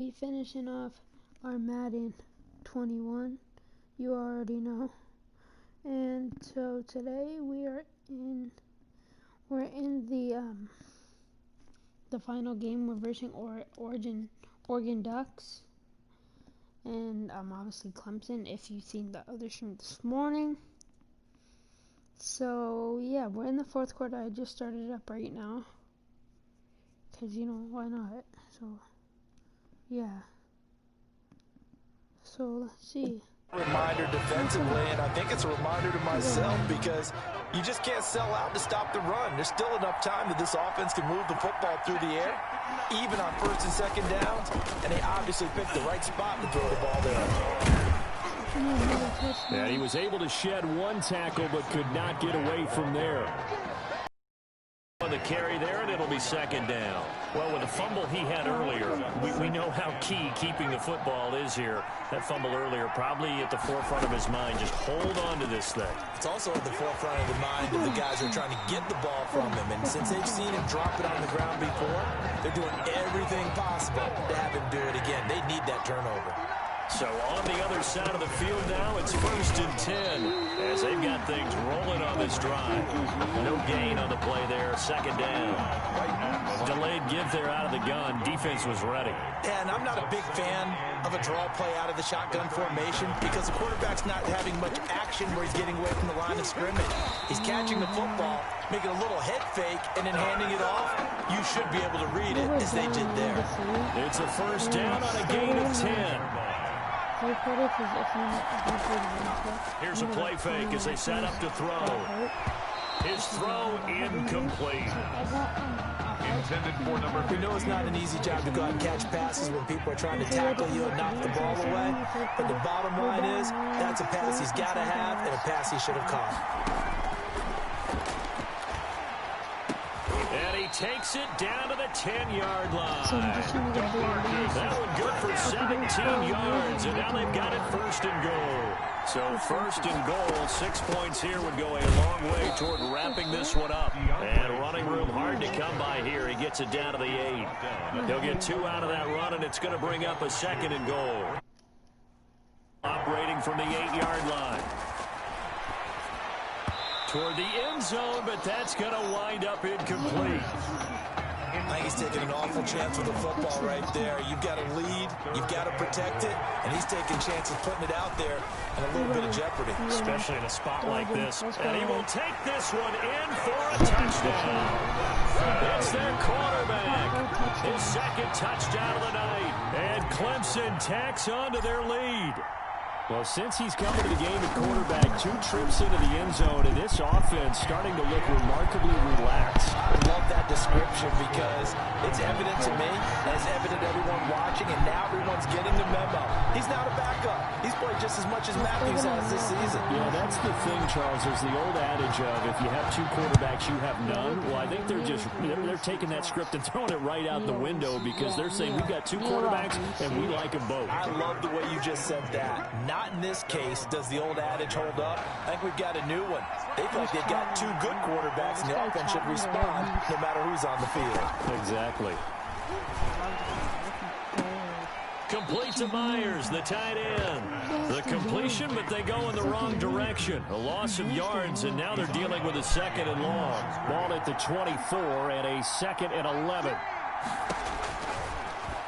We finishing off our Madden 21, you already know. And so today we're in the final game. We're versing Oregon Ducks, and obviously Clemson. If you've seen the other stream this morning. So yeah, we're in the fourth quarter. I just started it up right now, cause why not? So yeah. So let's see. Reminder defensively, and I think it's a reminder to myself because you just can't sell out to stop the run. There's still enough time that this offense can move the football through the air, even on first and second downs, and they obviously picked the right spot to throw the ball there. Yeah, he was able to shed one tackle but could not get away from there. On the carry there, and it'll be second down. Well, with the fumble he had earlier, we know how key keeping the football is here. That fumble earlier probably at the forefront of his mind. Just hold on to this thing. It's also at the forefront of the mind of the guys who are trying to get the ball from him. And since they've seen him drop it on the ground before, they're doing everything possible to have him do it again. They need that turnover. So on the other side of the field now, it's 1st and 10 as they've got things rolling on this drive. No gain on the play there, second down. Delayed give there out of the gun. Defense was ready. Yeah, and I'm not a big fan of a draw play out of the shotgun formation because the quarterback's not having much action where he's getting away from the line of scrimmage. He's catching the football, making a little head fake, and then handing it off. You should be able to read it as they did there. It's a first down on a gain of 10. Here's a play fake as they set up to throw. His throw incomplete. Intended for number 50. We know it's not an easy job to go out and catch passes when people are trying to tackle you and knock the ball away. But the bottom line is that's a pass he's got to have and a pass he should have caught. And he takes it down to the 10-yard line. That one good for 17 yards, and now they've got it 1st and goal. So 1st and goal, 6 points here would go a long way toward wrapping this one up. And running room hard to come by here. He gets it down to the 8. He'll get 2 out of that run, and it's going to bring up a 2nd and goal. Operating from the 8-yard line. Toward the end zone, but that's going to wind up incomplete. I think he's taking an awful chance with the football right there. You've got to lead, you've got to protect it, and he's taking chances putting it out there in a little bit of jeopardy. Especially in a spot like this. And he will take this one in for a touchdown. It's their quarterback. His 2nd touchdown of the night. And Clemson tacks on to their lead. Well, since he's come into the game at quarterback, 2 trips into the end zone, and this offense starting to look remarkably relaxed. I love that description because it's evident to me, and it's evident to everyone watching, and now everyone's getting the memo. He's not a backup. He's played just as much as Matthews has this season. Yeah, that's the thing, Charles. There's the old adage of if you have 2 quarterbacks, you have none. Well, I think they're taking that script and throwing it right out the window because they're saying we've got 2 quarterbacks, and we like them both. I love the way you just said that. Not in this case does the old adage hold up. I think we've got a new one. They feel like they've got 2 good quarterbacks, and the offense should respond no matter who's on the field. Exactly. Complete to Myers, the tight end. The completion, but they go in the wrong direction. A loss of yards, and now they're dealing with a 2nd and long. Ball at the 24 and a 2nd and 11.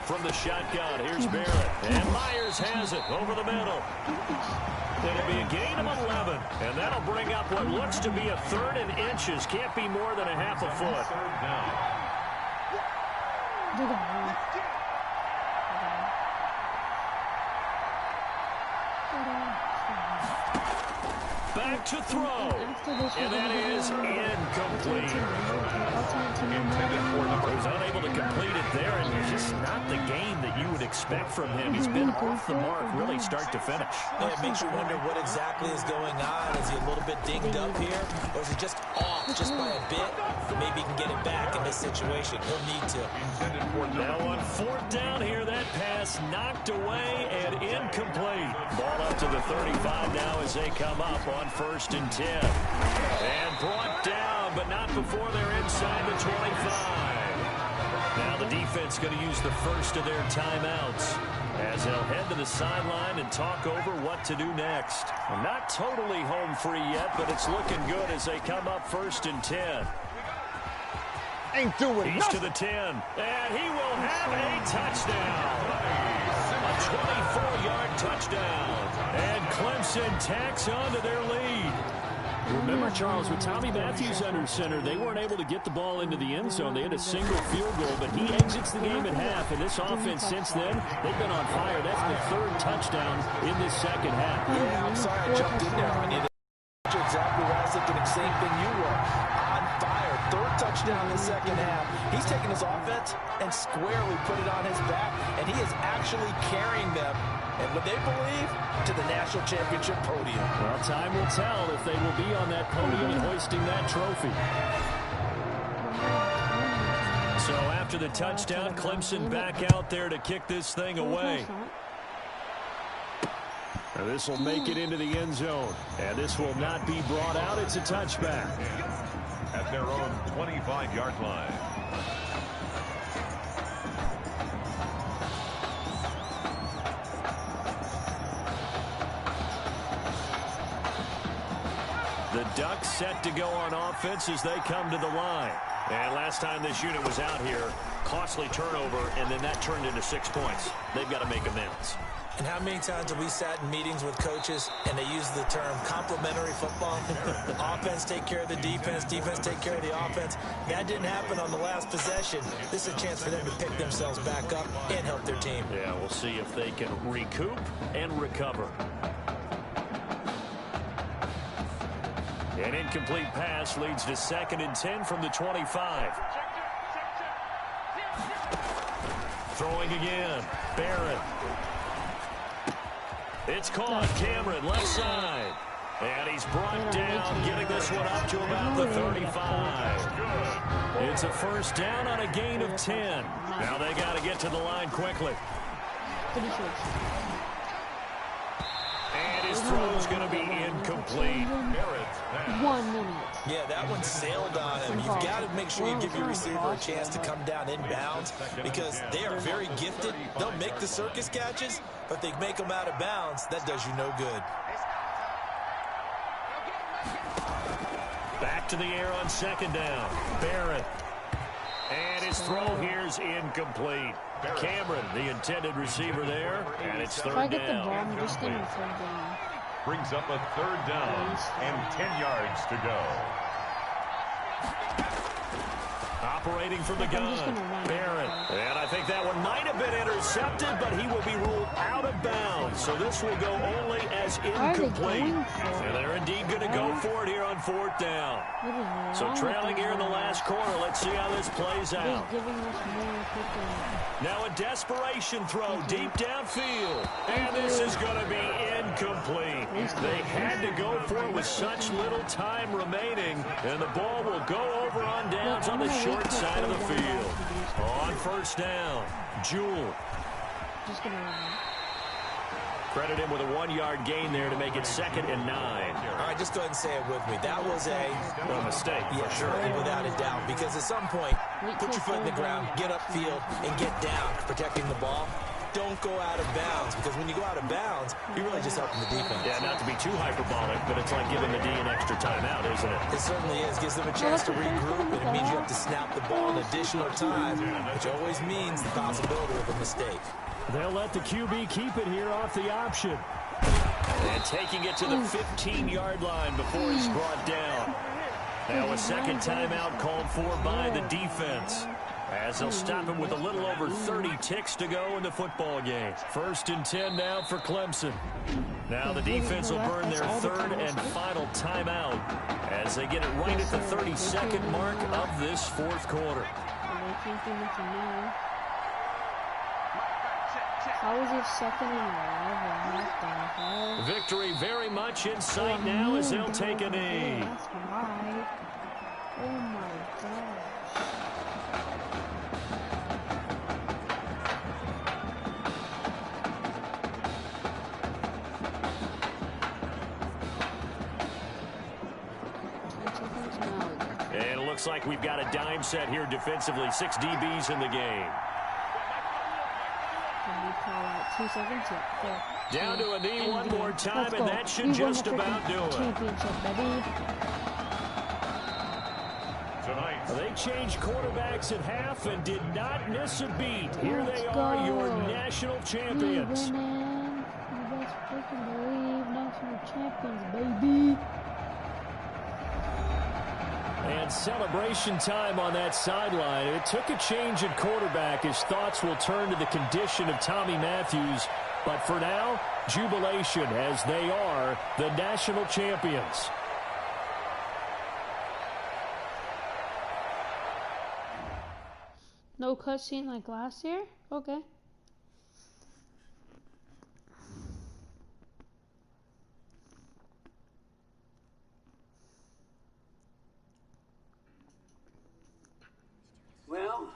From the shotgun, here's Barrett. And Myers has it over the middle. It'll be a gain of 11. And that'll bring up what looks to be a 3rd and inches. Can't be more than a half a foot. Back to throw. And that is incomplete. He was unable to complete it there, and just not the game that you would expect from him. He's been off the mark really start to finish. Yeah, it makes you wonder what exactly is going on. Is he a little bit dinged up here, or is he just off just by a bit? Maybe he can get it back in this situation. He'll need to. Now on 4th down here, that pass knocked away and incomplete. Ball up to the 35 now as they come up on 1st and 10. And brought down, but not before they're inside the 25. Now the defense going to use the first of their timeouts as they'll head to the sideline and talk over what to do next. Well, not totally home free yet, but it's looking good as they come up 1st and 10. Ain't doing He's nothing. to the 10, and he will have a touchdown. A 24-yard touchdown. And Clemson tacks on to their lead. Remember, Charles, with Tommy Matthews under center, they weren't able to get the ball into the end zone. They had a single field goal, but he exits the game at half. And this offense since then, they've been on fire. That's the 3rd touchdown in this second half. Yeah, I'm sorry I jumped in there on you. That's exactly what I was thinking. The same thing you were. On fire. 3rd touchdown in the second half. He's taking his offense and squarely put it on his back, and he is actually carrying them, and what they believe, to the national championship podium. Well, time will tell if they will be on that podium and hoisting that trophy. So after the touchdown, Clemson back out there to kick this thing away. Now this will make it into the end zone, and this will not be brought out. It's a touchback. At their own 25-yard line. The Ducks set to go on offense as they come to the line. And last time this unit was out here, costly turnover, and then that turned into 6 points. They've got to make amends. And how many times have we sat in meetings with coaches and they use the term complementary football? Offense take care of the defense, defense take care of the offense. That didn't happen on the last possession. This is a chance for them to pick themselves back up and help their team. Yeah, we'll see if they can recoup and recover. An incomplete pass leads to 2nd and 10 from the 25. Throwing again. Barrett. It's caught. Cameron, left side. And he's brought down, getting this one up to about the 35. It's a 1st down on a gain of 10. Now they got to get to the line quickly. And his throw is going to be incomplete. 1 minute. Yeah, that one sailed on him. You've got to make sure you give your receiver a chance to come down inbounds because they are very gifted. They'll make the circus catches, but they make them out of bounds. That does you no good. Back to the air on 2nd down. Barrett. And his throw here's incomplete. Cameron, the intended receiver there, and it's 3rd If I get the down. ball, I'm just going to 3rd down. Brings up a 3rd down and 10 yards to go. Operating from the gun, Barrett. And I think that one might have been intercepted, but he will be ruled out of bounds. So this will go only as incomplete. And they're indeed going to go for it here on 4th down. So trailing here in the last quarter. Let's see how this plays out. Now a desperation throw deep downfield. And this is going to be incomplete. They had to go for it with such little time remaining. And the ball will go over on downs on the short side of the field. On 1st down, Jewell. Credit him with a 1-yard gain there to make it 2nd and 9. All right, just go ahead and say it with me. That was a mistake. Yeah, sure, without a doubt. Because at some point, put your foot in the ground, get upfield, and get down, protecting the ball. Don't go out of bounds, because when you go out of bounds, you're really just helping the defense. Yeah, not to be too hyperbolic, but it's like giving the D an extra timeout, isn't it? It certainly is. Gives them a chance to regroup, and it means you have to snap the ball an additional time, which always means the possibility of a mistake. They'll let the QB keep it here off the option. And taking it to the 15-yard line before he's brought down. Now a 2nd timeout called for by the defense, as they'll stop him with a little over 30 ticks to go in the football game. 1st and 10 now for Clemson. Now the defense will burn their 3rd and final timeout as they get it right at the 32nd mark of this 4th quarter. How was it 2nd and 11? What the hell? Victory very much in sight now as they'll take a knee. That's why. Oh my gosh. looks like we've got a dime set here defensively. 6 DBs in the game. Can we call out 2 seconds? Yeah. Down to a knee one more time, Let's and go. that should We won just the about do it. championship, baby. Tonight. They changed quarterbacks at half and did not miss a beat. Here Let's they are, go. your national champions. We winning. You best freaking believe national champions, baby. And celebration time on that sideline. It took a change at quarterback. His thoughts will turn to the condition of Tommy Matthews. But for now, jubilation as they are the national champions. No cutscene like last year? Okay. Well,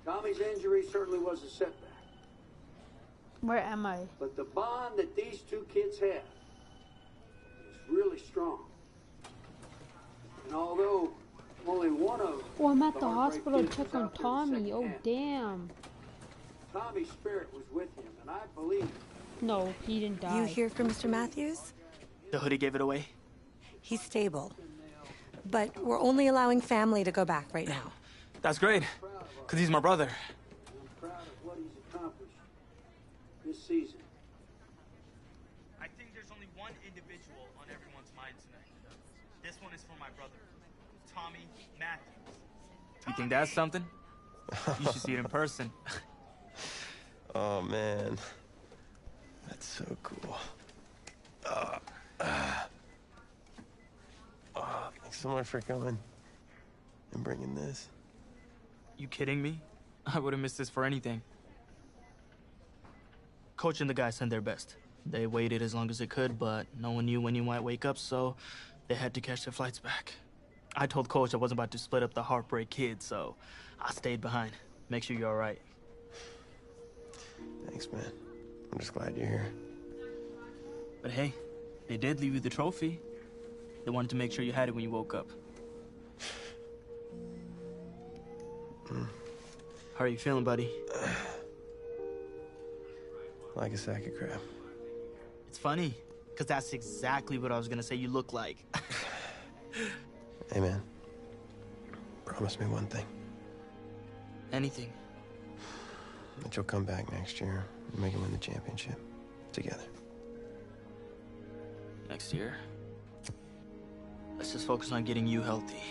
Tommy's injury certainly was a setback. Where am I? But the bond that these two kids have is really strong. And although only one of Oh, I'm at the Heartbreak hospital to Kids check was on out there the Tommy. second Oh, half, damn. Tommy's spirit was with him, and I believe No, he didn't die. You hear from Mr. Matthews? The hoodie gave it away. He's stable. But we're only allowing family to go back right now. That's great, because he's my brother. I'm proud of what he's accomplished this season. I think there's only one individual on everyone's mind tonight. This one is for my brother, Tommy Matthews. You think that's something? You should see it in person. Oh, man. That's so cool. Thanks so much for coming and bringing this. You kidding me? I wouldn't miss this for anything. Coach and the guys sent their best. They waited as long as they could, but no one knew when you might wake up, so they had to catch their flights back. I told Coach I wasn't about to split up the Heartbreak Kids, so I stayed behind. Make sure you're all right. Thanks, man. I'm just glad you're here. But hey, they did leave you the trophy. They wanted to make sure you had it when you woke up. How are you feeling, buddy? Like a sack of crap. It's funny, because that's exactly what I was going to say you look like. Hey, man. Promise me one thing. Anything. That you'll come back next year and make him win the championship. Together. Next year. Let's just focus on getting you healthy.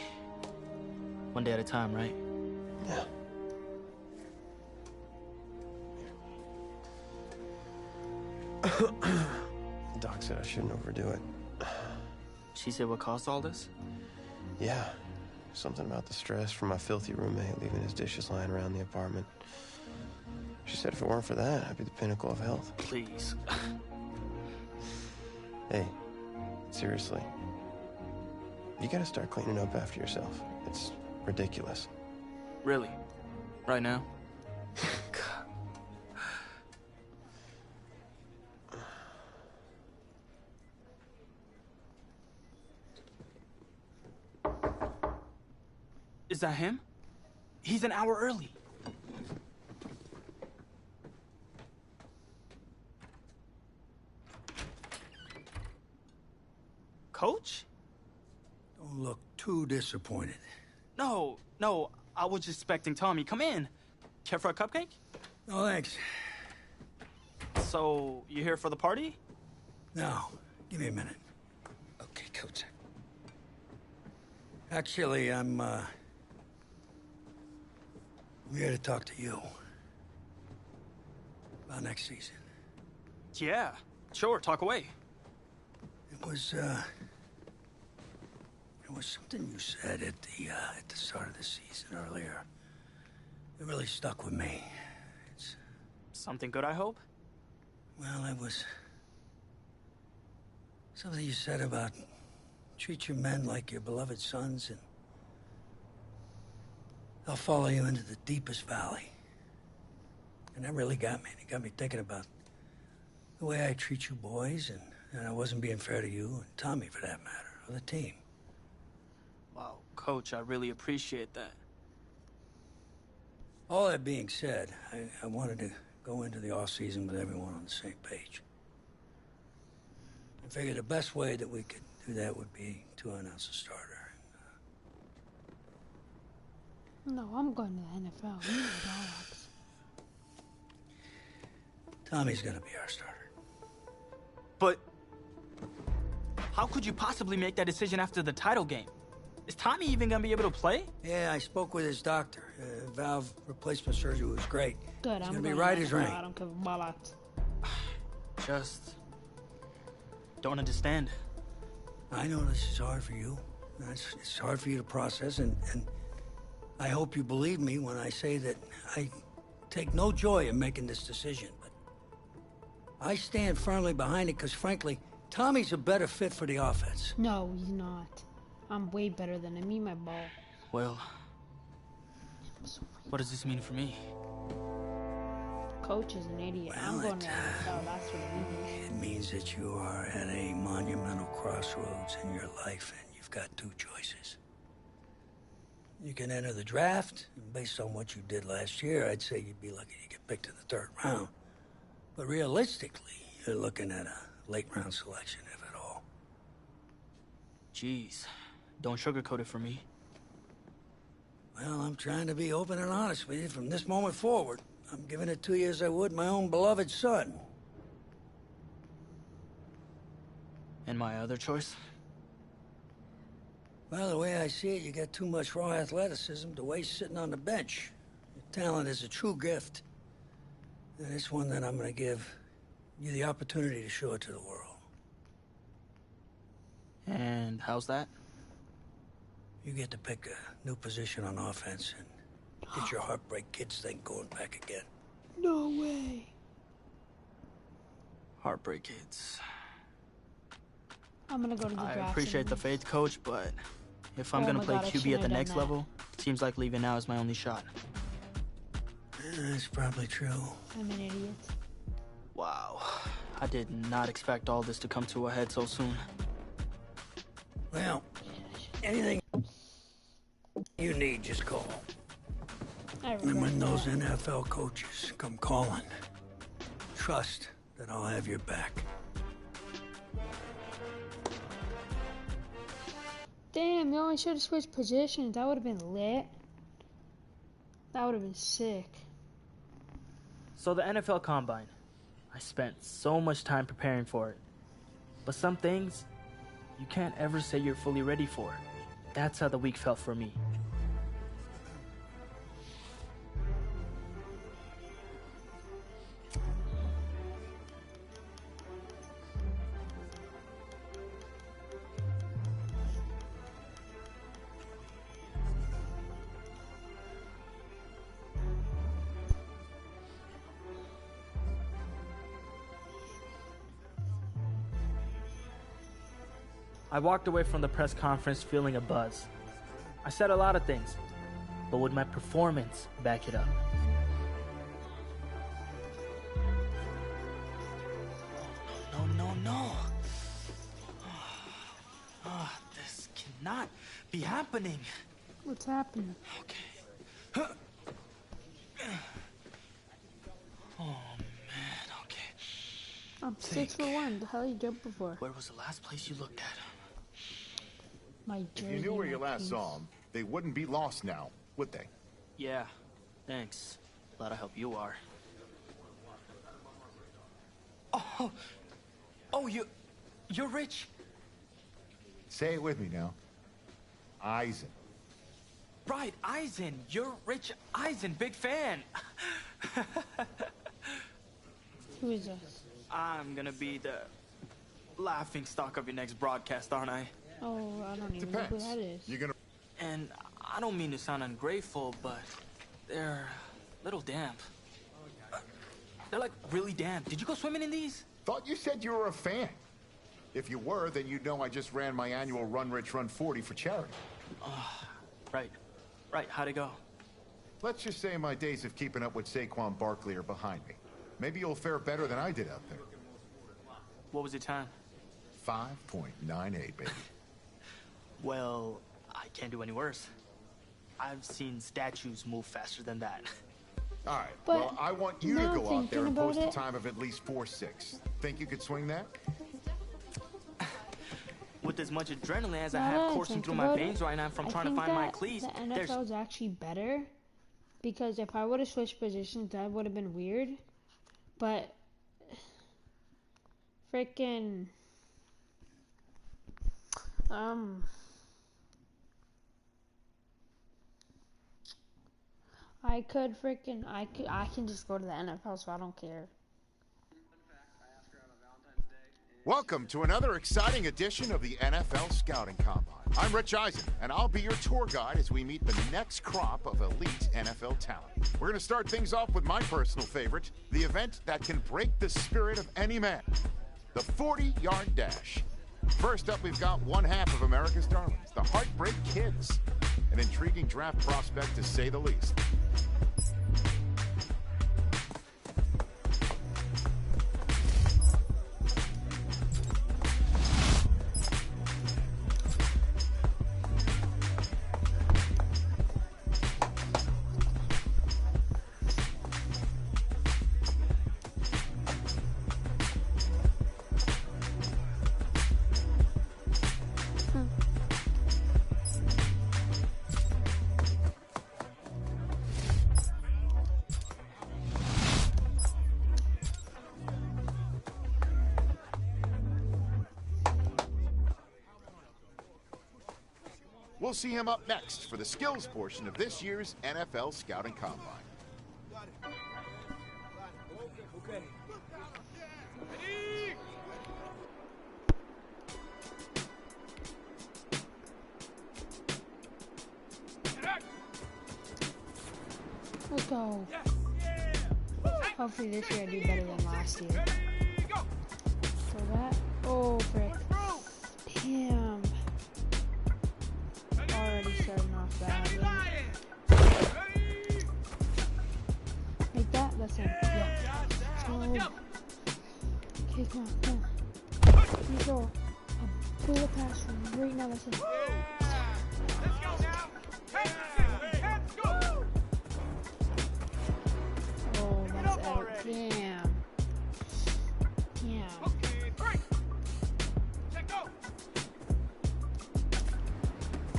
One day at a time, right? Yeah. Doc said I shouldn't overdo it. She said what caused all this? Yeah. Something about the stress from my filthy roommate leaving his dishes lying around the apartment. She said if it weren't for that, I'd be the pinnacle of health. Please. Hey, seriously. You gotta start cleaning up after yourself. It's ridiculous. Really? Right now? Is that him? He's an hour early. Coach? Don't look too disappointed. No, I was just expecting Tommy. Come in. Care for a cupcake? No, thanks. So, you here for the party? No, give me a minute. Okay, Coach. Actually, we're here to talk to you about next season. Yeah, sure, talk away. It was something you said at the start of the season earlier. It really stuck with me. It's something good, I hope? Well, it was something you said about treat your men like your beloved sons, and they'll follow you into the deepest valley. And that really got me. It got me thinking about the way I treat you boys, and I wasn't being fair to you, and Tommy for that matter, or the team. Coach, I really appreciate that. All that being said, I wanted to go into the off-season with everyone on the same page. I figured the best way that we could do that would be to announce a starter. No, I'm going to the NFL. We need dogs. Tommy's gonna be our starter. But how could you possibly make that decision after the title game? Is Tommy even gonna be able to play? Yeah, I spoke with his doctor. Valve replacement surgery was great. Good, He's I'm gonna be going right to as the NFL. rain. I don't give a bollocks. Just don't understand. I know this is hard for you. It's hard for you to process, and I hope you believe me when I say that I take no joy in making this decision. But I stand firmly behind it because, frankly, Tommy's a better fit for the offense. No, he's not. I'm way better than him. Eat my ball. Well, what does this mean for me? Coach is an idiot. Well, I'm going to the NFL. That's what it means. It means that you are at a monumental crossroads in your life, and you've got two choices. You can enter the draft, and based on what you did last year, I'd say you'd be lucky to get picked in the 3rd round. But realistically, you're looking at a late-round selection, if at all. Jeez, don't sugarcoat it for me. Well, I'm trying to be open and honest with you from this moment forward. I'm giving it to you as I would my own beloved son. And my other choice? Well, the way I see it, you got too much raw athleticism to waste sitting on the bench. Your talent is a true gift. And it's one that I'm going to give you the opportunity to show it to the world. And how's that? You get to pick a new position on offense and get your Heartbreak Kids thing going back again. No way. Heartbreak Kids. I'm going to go to the draft. I appreciate the faith, Coach, but if I'm Oh gonna my play God, I QB shouldn't at the have next done that. level, seems like leaving now is my only shot. That's probably true. I'm an idiot. Wow. I did not expect all this to come to a head so soon. Well, anything you need, just call. And when those NFL coaches come calling, trust that I'll have your back. Damn, you only should have switched positions. That would have been lit. That would have been sick. So the NFL Combine. I spent so much time preparing for it. But some things, you can't ever say you're fully ready for. That's how the week felt for me. I walked away from the press conference feeling a buzz. I said a lot of things, but would my performance back it up? No. This cannot be happening. What's happening? Okay. Oh, man, okay. I'm 6'1". The hell you jumped before? Where was the last place you looked at? My If you knew where you last saw them, they wouldn't be lost now, would they? Yeah, thanks. Glad I help you are. Oh, you're rich. Say it with me now. Eisen. Right, Eisen. You're Rich Eisen, big fan. Who is this? I'm gonna be the laughing stock of your next broadcast, aren't I? Oh, I don't even know who that is. You're gonna... And I don't mean to sound ungrateful, but they're a little damp. They're like really damp. Did you go swimming in these? Thought you said you were a fan. If you were, then you'd know I just ran my annual Run Rich Run 40 for charity. Right, how'd it go? Let's just say my days of keeping up with Saquon Barkley are behind me. Maybe you'll fare better than I did out there. What was your time? 5.98, baby. Well, I can't do any worse. I've seen statues move faster than that. All right, But well, I want you to now go out there and thinking post a about it- time of at least 4.6. Think you could swing that? With as much adrenaline as I Now that have I coursing think through my about veins it, right now from I trying to think find my that cleats, the NFL is actually better, because if I would have switched positions, that would have been weird. But freaking I can just go to the NFL, so I don't care. Welcome to another exciting edition of the NFL Scouting Combine. I'm Rich Eisen, and I'll be your tour guide as we meet the next crop of elite NFL talent. We're going to start things off with my personal favorite, the event that can break the spirit of any man, the 40-yard dash. First up, we've got one half of America's darlings, the Heartbreak Kids, an intriguing draft prospect to say the least. We'll see him up next for the skills portion of this year's NFL Scouting Combine. Okay. Let's go. Hopefully this year I do better than last year. So that, oh frick. Damn. Already starting off bad. Like that? That's it. Yeah. Oh. Okay, come on. You go. A bullet pass right now. That's it. Let's go now. Let's go. Oh, that's it. Damn. Damn.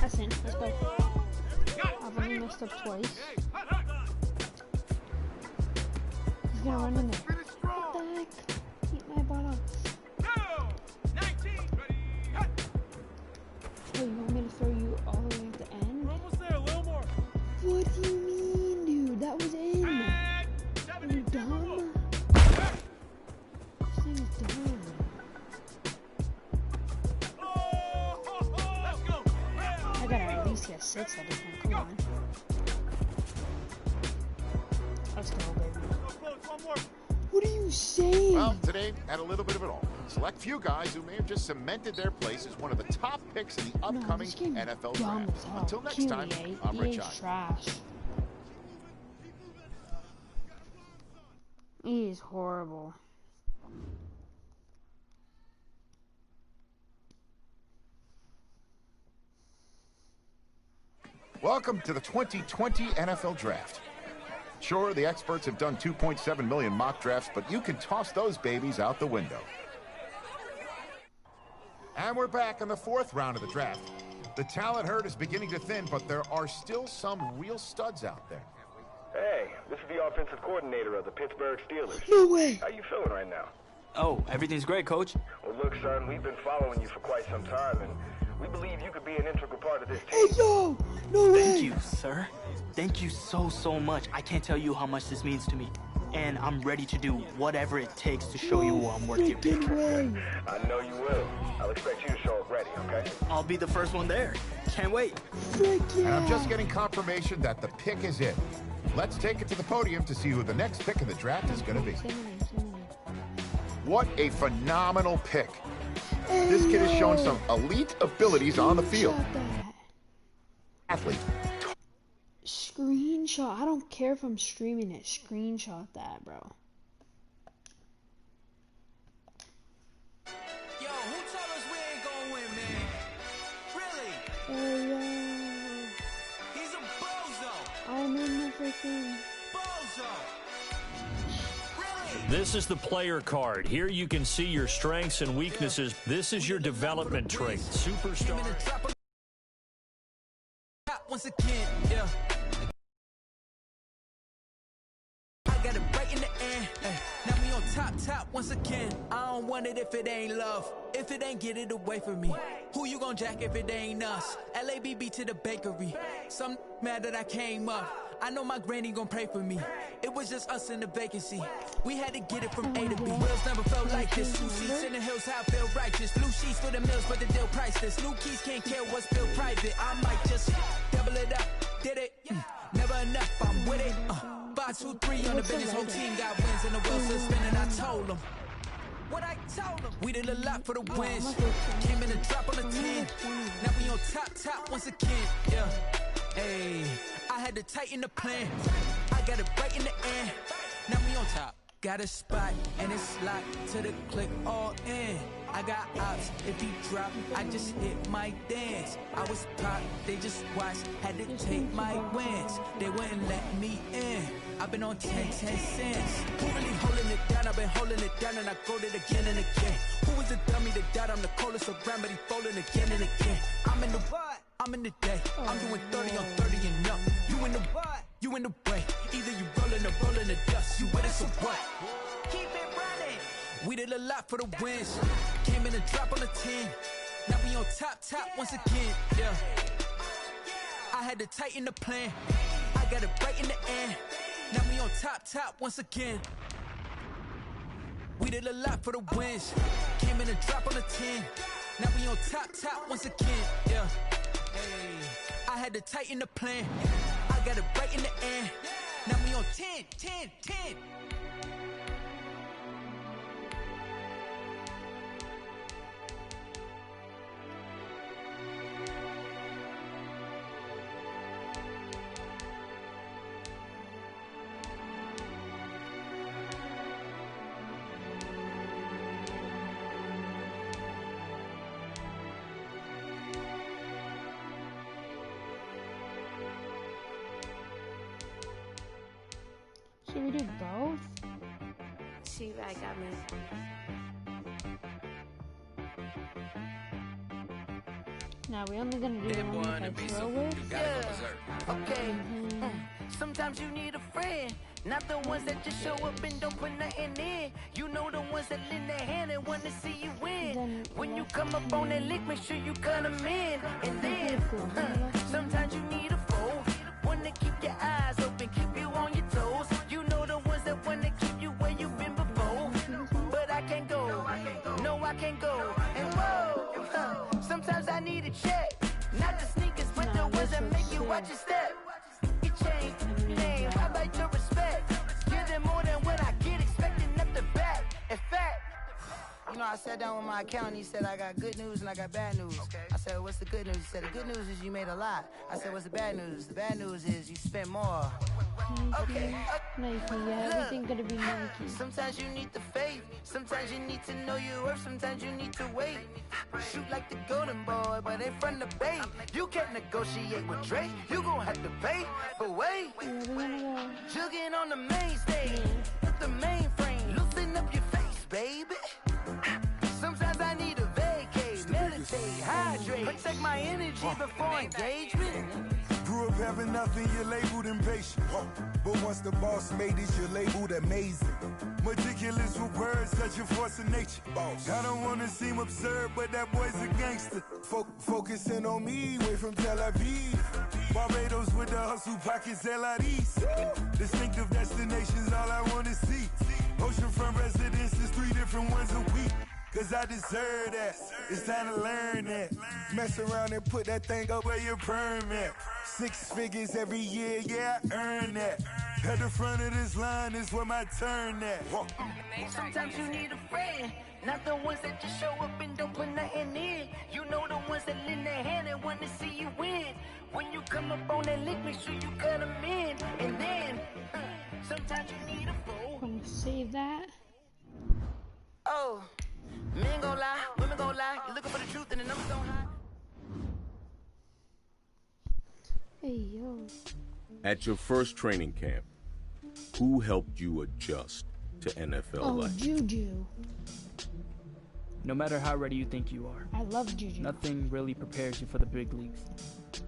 That's in. Let's go. I've only messed up twice. He's gonna run in there. What the heck? Eat my buttocks. Oh, you want me to throw you all the way at the end? Almost there, a little more. What do you mean, dude? That was in. Are you dumb? This thing is dumb. I gotta at least get 6 at this one. Come on. Let's go, baby. What are you saying? Well, today had a little bit of it all. Select few guys who may have just cemented their place as one of the top picks in the upcoming NFL draft. Until next time, I'm Rich Eisen. Trash. He is horrible. Welcome to the 2020 NFL Draft. Sure, the experts have done 2.7 million mock drafts, but you can toss those babies out the window. And we're back in the 4th round of the draft. The talent herd is beginning to thin, but there are still some real studs out there. Hey, this is the offensive coordinator of the Pittsburgh Steelers. No way! How you feeling right now? Oh, everything's great, Coach. Well, look, son, we've been following you for quite some time, and we believe you could be an integral part of this team. Hey, yo! No way! Thank you, sir. Thank you so much. I can't tell you how much this means to me. And I'm ready to do whatever it takes to show you I'm worth your pick. I know you will. I'll expect you to show up ready, okay? I'll be the first one there. Can't wait. And I'm just getting confirmation that the pick is in. Let's take it to the podium to see who the next pick in the draft is going to be. What a phenomenal pick. This kid has shown some elite abilities on the field. Athlete. Screenshot. I don't care if I'm streaming it. Screenshot that, bro. Yo, who told us we ain't gonna win, man? Really? Oh, yeah. This is the player card. Here you can see your strengths and weaknesses. This is your development trait. Superstar. Once again, yeah. I got it right in the air. Now we on top once again. I don't want it if it ain't love. If it ain't, get it away from me. Who you gon' jack if it ain't us? LABB to the bakery. Some mad that I came up. I know my granny gon' pray for me. It was just us in the vacancy. We had to get it from A to B. Wheels never felt like this. Two seats in the hills, how I feel righteous. Blue sheets for the mills, but the deal priceless. New keys can't care what's built private. I might just double it up. Did it? Never enough, I'm with it. 5, 2, 3 on the business. Whole team got wins and the wheels still spinning. I told them. What I told them. We did a lot for the wins. Came in and drop on the 10. Now we on top once again. Yeah. Hey, I had to tighten the plan. I got it right in the air. Now we on top. Got a spot and it's locked to the click all in. I got ops, if he drop, I just hit my dance. I was pop, they just watched, had to take my wins. They wouldn't let me in. I've been on 10 cents. Who really holding it down? I've been holding it down and I go it again and again. Who was the dummy that died? I'm the coldest around, but he folding again and again. I'm in the what? I'm in the day. I'm doing 30 on 30 and up. You in the what? You in the way. Either you rolling or rolling the dust. You with us or what? Keep it running. We did a lot for the wins. Came in and drop on the 10. Now we on top once again. Yeah. I had to tighten the plan. I got it right in the air. Now we on top once again. We did a lot for the wins. Came in and drop on the 10. Now we on top once again. Yeah. Hey, I had to tighten the plan. I got it right in the air. Now we on 10. Should we do both? She right got me. Now we only gonna do one if I throw it. Yeah. Okay. Sometimes you need a friend, not the ones that just show up and don't put nothing in. You know the ones that lend their hand and want to see you win. When you come up on that lick, make sure you cut them in. And then sometimes you need a foe, one to keep your eyes open, keep you on your toes. You know the ones that want to keep you where you've been before. But I can't go, no I can't go. And whoa, sometimes I need a check, not the sneakers, but the ones that make you watch your step. You change your name, how about your respect? Give them more than what I get, expecting nothing back. In fact, you know, I sat down with my accountant, he said, I got good news and I got bad news. I said, what's the good news? He said, the good news is you made a lot. I said, what's the bad news? The bad news is you spent more. Okay. Nike, yeah, everything gonna be Nike. Sometimes you need the faith, sometimes you need to know your worth, sometimes you need to wait. Shoot like the golden boy, but ain't from the bay. You can't negotiate with Drake, you gon' have to pay. But wait, jugging on the main stage, with the mainframe, loosen up your face, baby. Sometimes I need a vacate, meditate, hydrate, protect my energy before engagement. Grew up having nothing, you're labeled impatient. But once the boss made it, you're labeled amazing. Meticulous with words, such a force of nature. I don't wanna seem absurd, but that boy's a gangster. Focusing on me, way from Tel Aviv. Barbados with the hustle pockets, LIDs. Distinctive destinations, all I wanna see. Oceanfront residences, 3 different ones a week. Cause I deserve that, it's time to learn that. Mess around and put that thing up where your permit. 6 figures every year, yeah, I earn that. At the front of this line is where my turn at. Sometimes you need a friend, not the ones that just show up and don't put nothing in. You know the ones that lend their hand and want to see you win. When you come up on that lick, make sure you cut them in. And then, sometimes you need a foe. I'm gonna save that. Oh. Men gon' lie, women gon' lie. You're looking for the truth and the numbers don't hide. Hey, yo. At your first training camp, who helped you adjust to NFL life. Juju. No matter how ready you think you are, I love Juju. nothing really prepares you for the big leagues.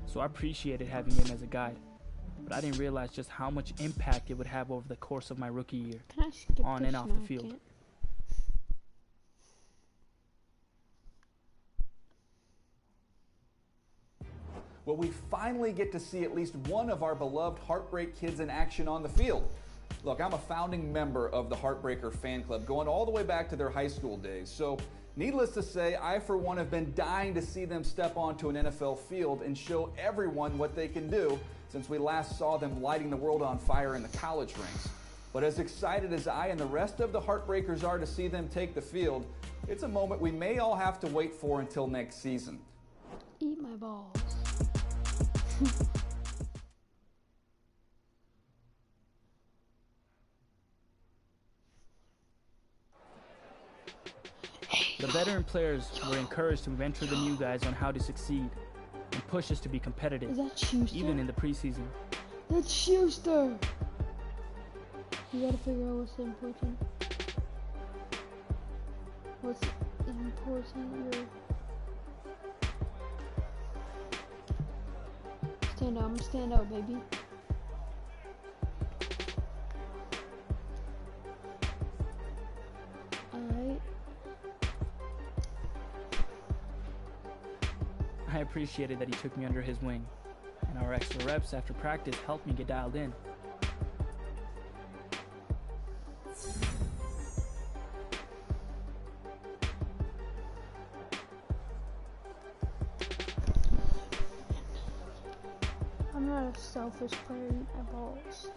So I appreciated having him as a guide, but I didn't realize just how much impact it would have over the course of my rookie year, on and off the field. Well, we finally get to see at least one of our beloved Heartbreak Kids in action on the field. Look, I'm a founding member of the Heartbreaker fan club, going all the way back to their high school days. So, needless to say, I for one have been dying to see them step onto an NFL field and show everyone what they can do since we last saw them lighting the world on fire in the college ranks. But as excited as I and the rest of the Heartbreakers are to see them take the field, it's a moment we may all have to wait for until next season. Eat my balls. The veteran players were encouraged to mentor the new guys on how to succeed and push us to be competitive, Is that Schuster? even in the preseason. That's Schuster! You gotta figure out what's important. What's important here. Stand out, I'm gonna stand out, baby. Alright. I appreciated that he took me under his wing, and our extra reps after practice helped me get dialed in. I'm not a selfish player, eat my balls.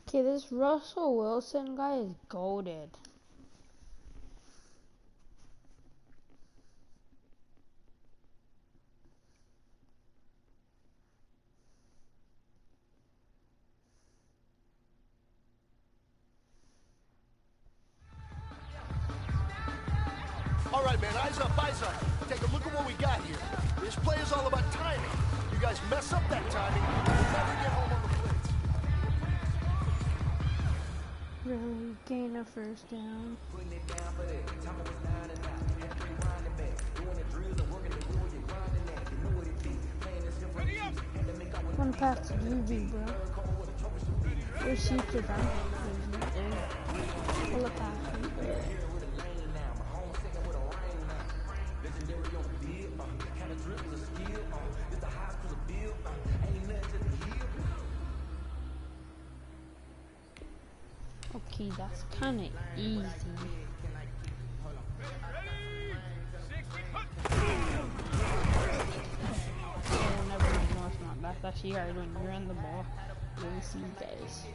Okay, this Russell Wilson guy is goated. All right, man, eyes up, eyes up. Take a look at what we got here. This play is all about timing. You guys mess up that timing, you'll never get home on the blitz. Really gain a first down. One pass to Juju, bro. Where's Schuster from? Pull a pass. Okay, that's kind of easy. Oh, never mind. No, it's not. That's actually hard when you're on the ball. You really see guys.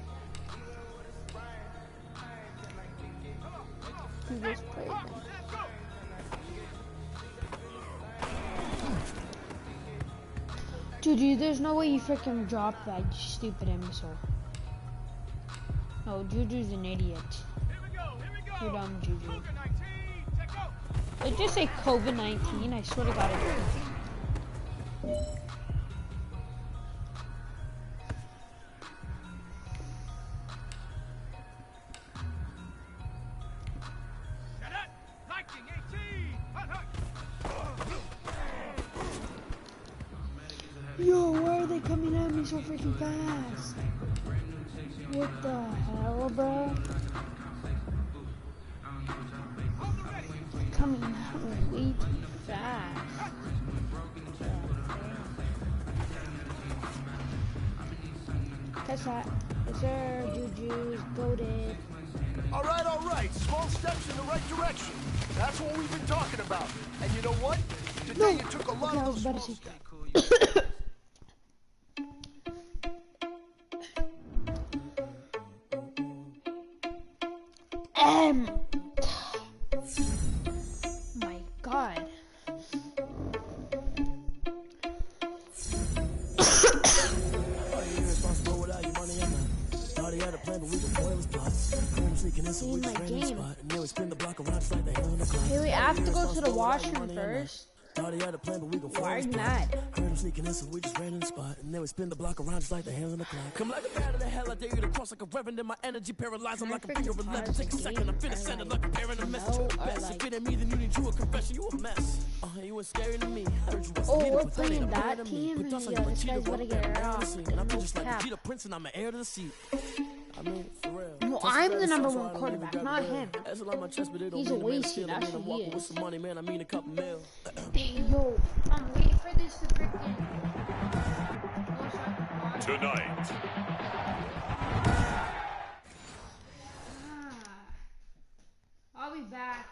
You just play them. Dude, there's no way you freaking dropped that, you stupid imbecile. No, Juju's an idiot. You're dumb, Juju. Did you say COVID-19? I swear to God it did. Yo, why are they coming at me so freaking fast? What the hell, bro? Coming out way too fast. Catch that. Yes, sir. Juju's goated. All right. Small steps in the right direction. That's what we've been talking about. And you know what? Today you took a lot of those small steps. My God. See my game. Hey, we have to go to the washroom first. Thought he had a plan, but we gon' fall. Why are you mad? Heard him sneaking in, so we just ran in the spot. And then we spin the block around just like the hands on the clock. Come like a bat of the hell, I dare you to cross like a reverend. And my energy paralyzed, I'm like a figure of 11. Take a second, I'm finna send it like a parent a message. You the best. If it ain't me, then you need you a confession. You a mess. You was scary to me. Heard you was we're playing that team. Yeah, this guy's gonna get it off. And I'm just like Vegeta Prince, and I'm an heir to the seat. I mean, for real. Well, I'm the #1 quarterback, not him. He's a wasted. Actually, he is. With some money, man, I mean a couple mil. Yo, I'm waiting for this to freaking. Tonight. I'll be back.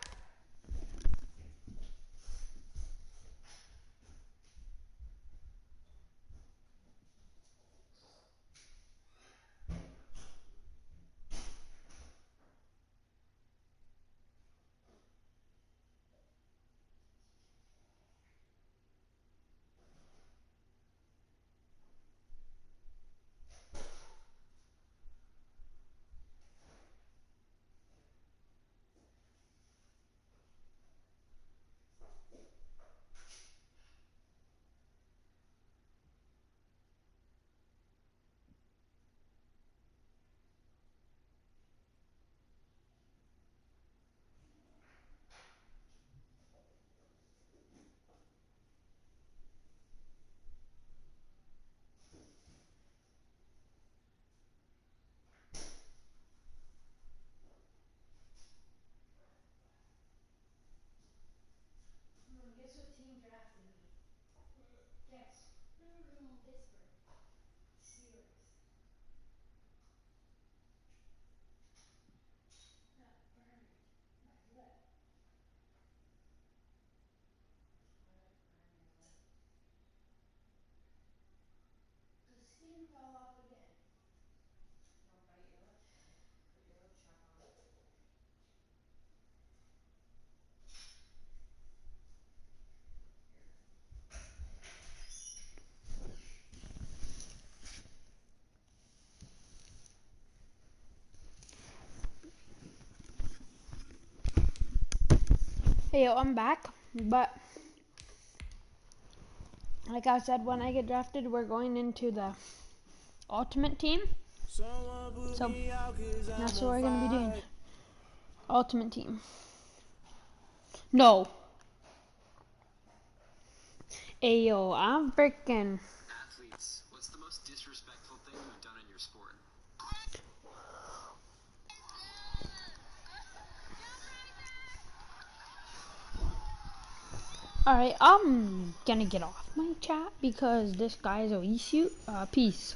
Guess what team drafted me? Guess. Pittsburgh. Steelers. That burned my lip. The skin fell off again. Don't bite your lip. Put your lip chalk on it. Hey, yo, I'm back, but like I said, when I get drafted, we're going into the ultimate team. So that's what we're gonna be doing. Ultimate team. No. Hey, yo, I'm freaking. Athletes, what's the most disrespectful thing you've done in your sport? Alright, I'm gonna get off my chat because this guy's a shoot. Peace.